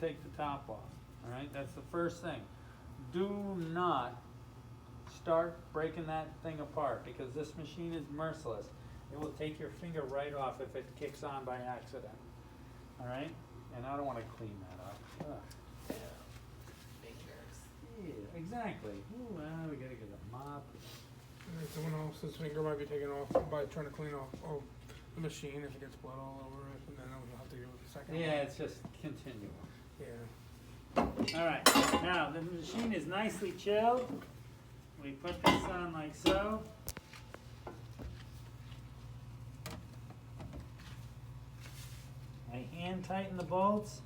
take the top off. All right, that's the first thing. Do not start breaking that thing apart because this machine is merciless. It will take your finger right off if it kicks on by accident. All right, and I don't want to clean that up. Ugh. Fingers. Yeah, exactly. Ooh, we gotta get a mop. Someone else's finger might be taken off by trying to clean off the machine if it gets blood all over it, and then we'll have to do a second one. Yeah, it's just continual. Yeah. All right, now the machine is nicely chilled. We put this on like so. I hand tighten the bolts,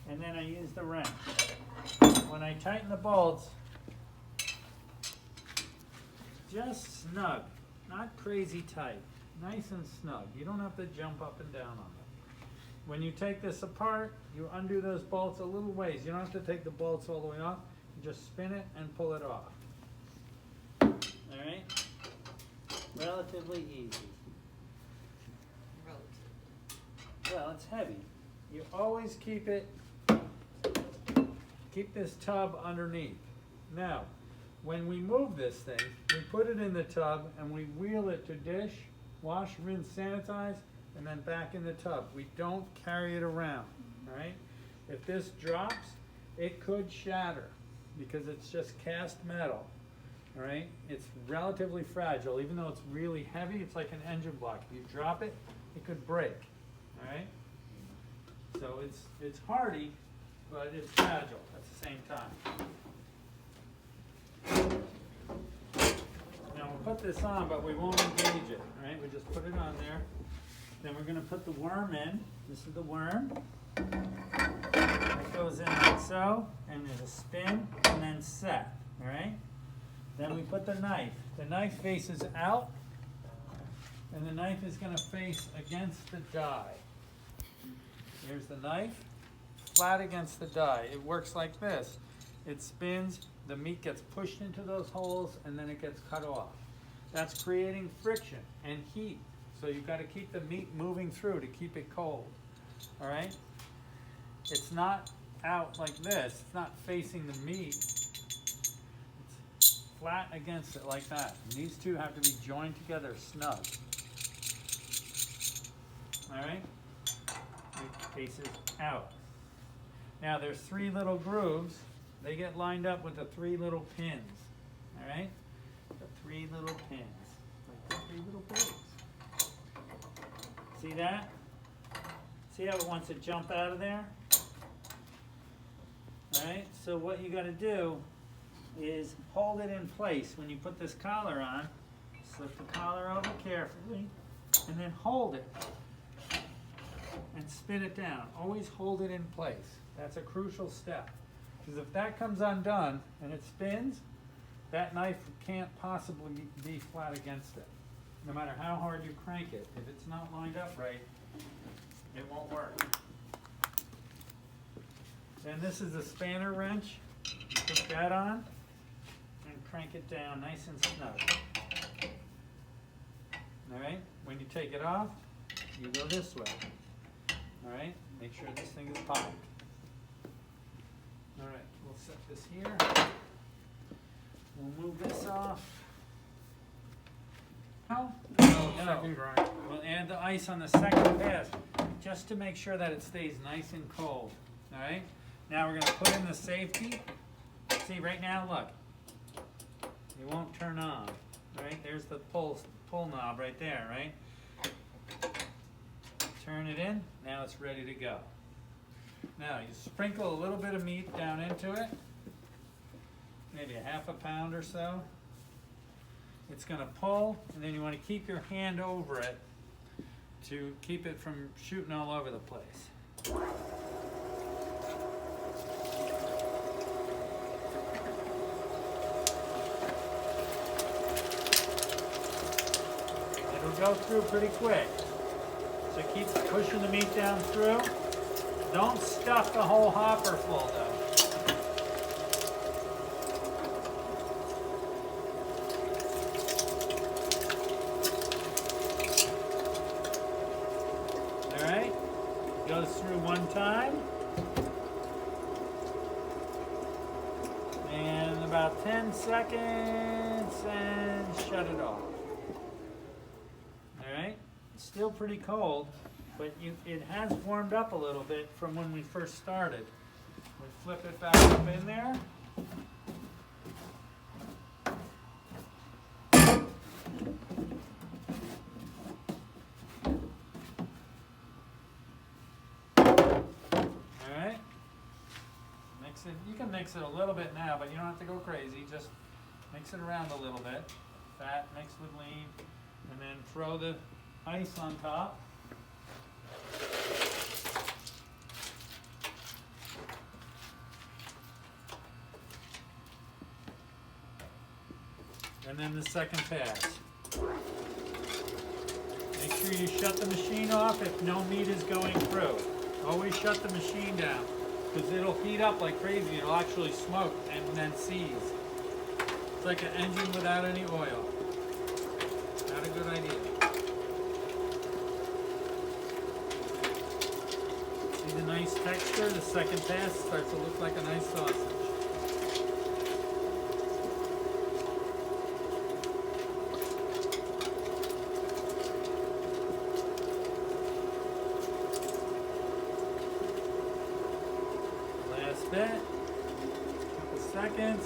and then I use the wrench. When I tighten the bolts, just snug, not crazy tight, nice and snug. You don't have to jump up and down on it. When you take this apart, you undo those bolts a little ways. You don't have to take the bolts all the way off. You just spin it and pull it off. All right? Relatively easy. Well, it's heavy. You always keep this tub underneath. Now, when we move this thing, we put it in the tub and we wheel it to dish, wash, rinse, sanitize, and then back in the tub. We don't carry it around, all right? If this drops, it could shatter because it's just cast metal, all right? It's relatively fragile. Even though it's really heavy, it's like an engine block. If you drop it, it could break, all right? So it's hardy, but it's fragile at the same time. Now we'll put this on, but we won't engage it, all right? We just put it on there. Then we're gonna put the worm in. This is the worm. It goes in like so, and there's a spin, and then set, all right? Then we put the knife. The knife faces out, and the knife is gonna face against the die. Here's the knife, flat against the die. It works like this. It spins, the meat gets pushed into those holes, and then it gets cut off. That's creating friction and heat. So you've got to keep the meat moving through to keep it cold, all right? It's not out like this. It's not facing the meat. It's flat against it like that. And these two have to be joined together snug, all right? It faces out. Now there's 3 little grooves. They get lined up with the 3 little pins, all right? The 3 little pins, like the 3 little blades. See that? See how it wants to jump out of there? Alright, so what you gotta do is hold it in place. When you put this collar on, slip the collar over carefully, and then hold it and spin it down. Always hold it in place. That's a crucial step. Because if that comes undone and it spins, that knife can't possibly be flat against it. No matter how hard you crank it, if it's not lined up right, it won't work. Then this is a spanner wrench. Put that on and crank it down nice and snug. All right, when you take it off, you go this way. All right, make sure this thing is popped. All right, we'll set this here. We'll move this off. No, Second grind. we'll add the ice on the second pass just to make sure that it stays nice and cold. All right, now we're going to put in the safety. See, right now, look, it won't turn on. Right, there's the pull knob right there, right? Turn it in, now it's ready to go. Now you sprinkle a little bit of meat down into it, maybe a ½ pound or so. It's going to pull, and then you want to keep your hand over it to keep it from shooting all over the place. It'll go through pretty quick. So keep pushing the meat down through. Don't stuff the whole hopper full though. Alright, goes through one time. about 10 seconds and shut it off. All right, it's still pretty cold, but it has warmed up a little bit from when we first started. We flip it back up in there. You can mix it a little bit now, but you don't have to go crazy. Just mix it around a little bit. Fat mixed with lean, and then throw the ice on top. And then the second pass. Make sure you shut the machine off if no meat is going through. Always shut the machine down, because it'll heat up like crazy. It'll actually smoke and then seize. It's like an engine without any oil. Not a good idea. See the nice texture? The second pass starts to look like a nice sausage. Bit, couple seconds,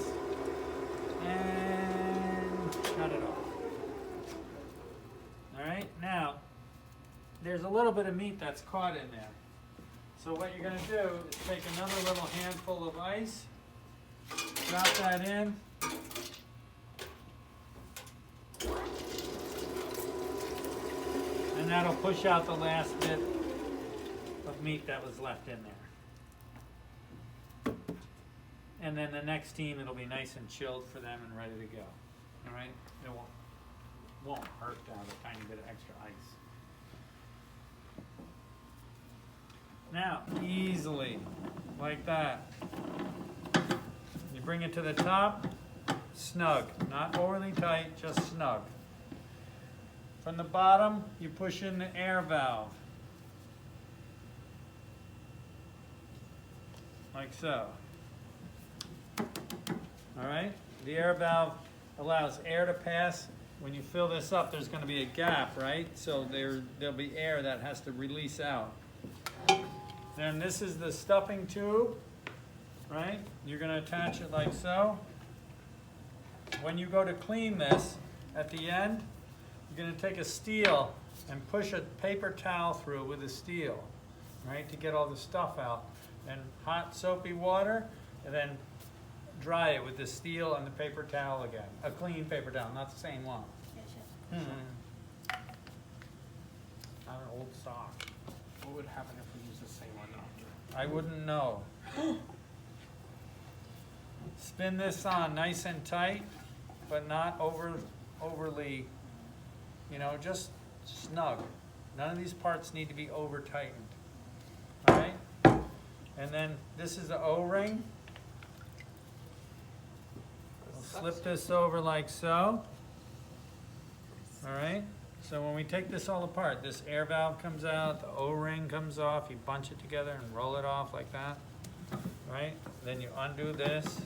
and shut it off. All right, now there's a little bit of meat that's caught in there. So what you're going to do is take another little handful of ice, drop that in, and that'll push out the last bit of meat that was left in there. And then the next team, it'll be nice and chilled for them and ready to go. All right? It won't hurt to have a tiny bit of extra ice. Now, easily, like that. You bring it to the top, snug. Not overly tight, just snug. From the bottom, you push in the air valve. Like so. All right, the air valve allows air to pass. When you fill this up, there's going to be a gap, right? So there'll be air that has to release out. Then this is the stuffing tube, right? You're going to attach it like so. When you go to clean this, at the end, you're going to take a steel and push a paper towel through with a steel, right, to get all the stuff out. And hot soapy water, and then dry it with the steel and the paper towel again. A clean paper towel, not the same one. Yes, Not an old sock. What would happen if we use the same one after? I wouldn't know. Spin this on nice and tight, but not overly, just snug. None of these parts need to be over tightened. All right? And then this is the O-ring. We'll slip this over like so. All right? So when we take this all apart, this air valve comes out, the O-ring comes off, you bunch it together and roll it off like that. Right? Then you undo this.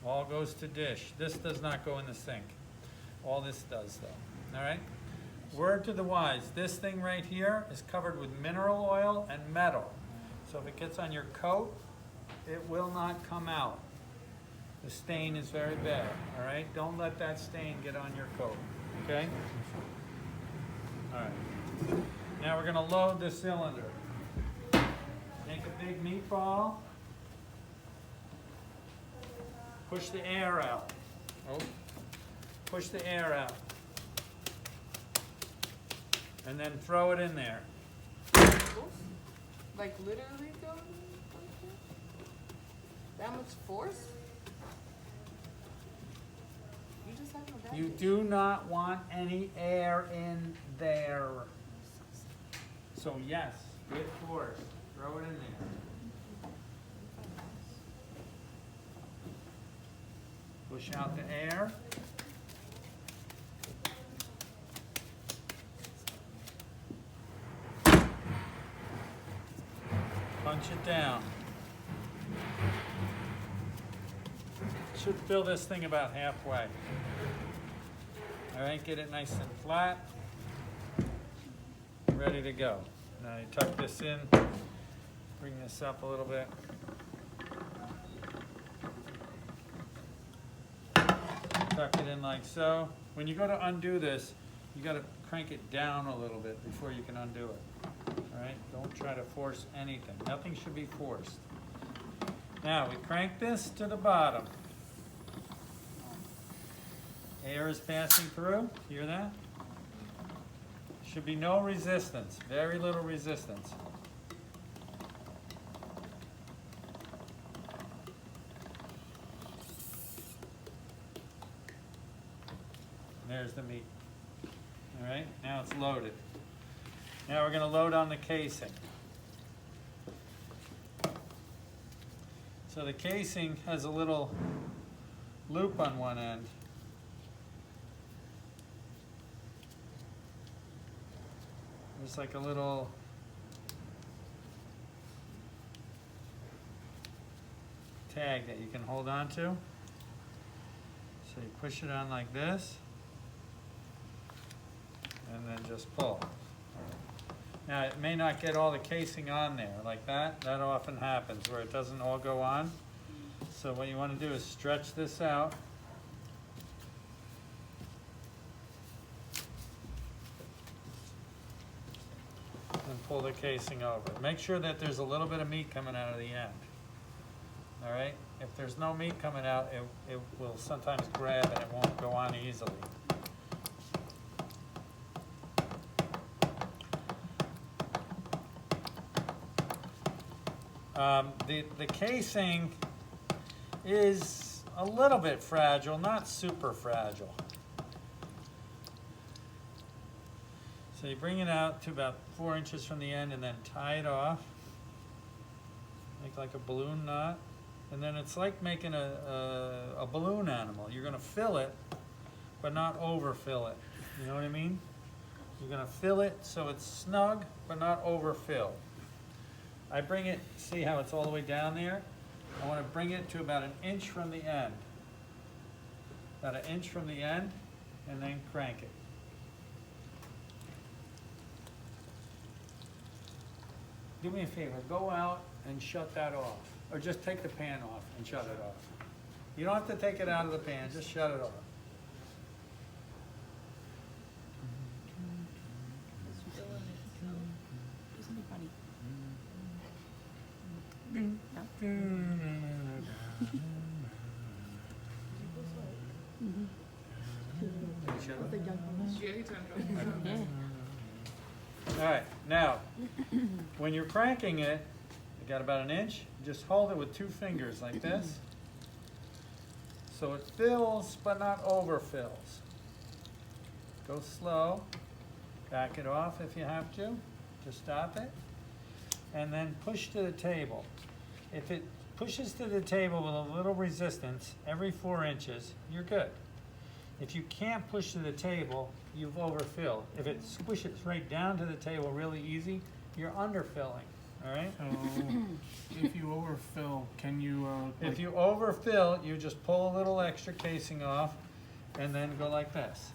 All goes to dish. This does not go in the sink. All this does though. All right? Word to the wise, this thing right here is covered with mineral oil and metal. So if it gets on your coat, it will not come out. The stain is very bad, all right? Don't let that stain get on your coat, okay? All right. Now we're gonna load the cylinder. Make a big meatball. Push the air out. Oh. Push the air out. And then throw it in there. Like literally go like that? That much force? You just have no back. You do not want any air in there. So yes, with force. Throw it in there. Push out the air. Punch it down. should fill this thing about halfway. All right, get it nice and flat. Ready to go. Now you tuck this in, bring this up a little bit. Tuck it in like so. When you go to undo this, you got to crank it down a little bit before you can undo it. All right, don't try to force anything. Nothing should be forced. Now we crank this to the bottom. Air is passing through. Hear that? Should be no resistance. Very little resistance. There's the meat. All right, now it's loaded. Now we're going to load on the casing. So the casing has a little loop on one end. There's like a little tag that you can hold on to. So you push it on like this, and then just pull. Now it may not get all the casing on there like that. That often happens where it doesn't all go on. So what you want to do is stretch this out. And pull the casing over. Make sure that there's a little bit of meat coming out of the end. All right? If there's no meat coming out, it will sometimes grab and it won't go on easily. The casing is a little bit fragile, not super fragile. So you bring it out to about 4 inches from the end and then tie it off. Make like a balloon knot. And then it's like making a balloon animal. You're going to fill it, but not overfill it. You know what I mean? You're going to fill it so it's snug, but not overfill. I bring it, see how it's all the way down there? I want to bring it to about 1 inch from the end. About 1 inch from the end, and then crank it. Do me a favor, go out and shut that off. Or just take the pan off and shut it off. You don't have to take it out of the pan, just shut it off. Isn't it funny? All right, now, when you're cranking it, you got about 1 inch, just hold it with 2 fingers like this. So it fills, but not overfills. Go slow, back it off if you have to stop it, and then push to the table. If it pushes to the table with a little resistance every 4 inches, you're good. If you can't push to the table, you've overfilled. If it squishes right down to the table really easy, you're underfilling, all right? So if you overfill, can you? If you overfill, you just pull a little extra casing off and then go like this,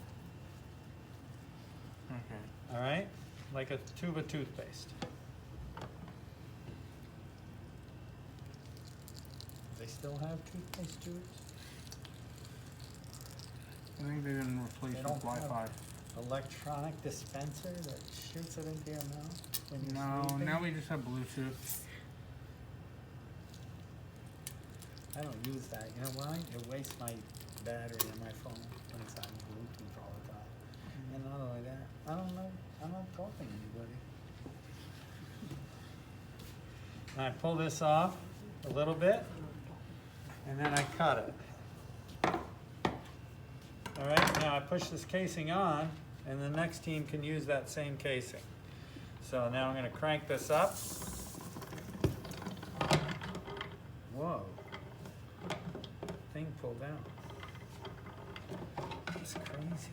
Okay. all right? Like a tube of toothpaste. They still have toothpaste tubes? I think they didn't replace They with don't have Wi-Fi. electronic dispenser that shoots it into your mouth when you're No, sleeping? now we just have Bluetooth. I don't use that. You know why? It wastes my battery on my phone when it's on Bluetooth all the time. And not only that, I don't know. I'm not talking to anybody. And I pull this off a little bit, and then I cut it. All right, now I push this casing on, and the next team can use that same casing. So now I'm going to crank this up. Whoa. Thing pulled out. That's crazy.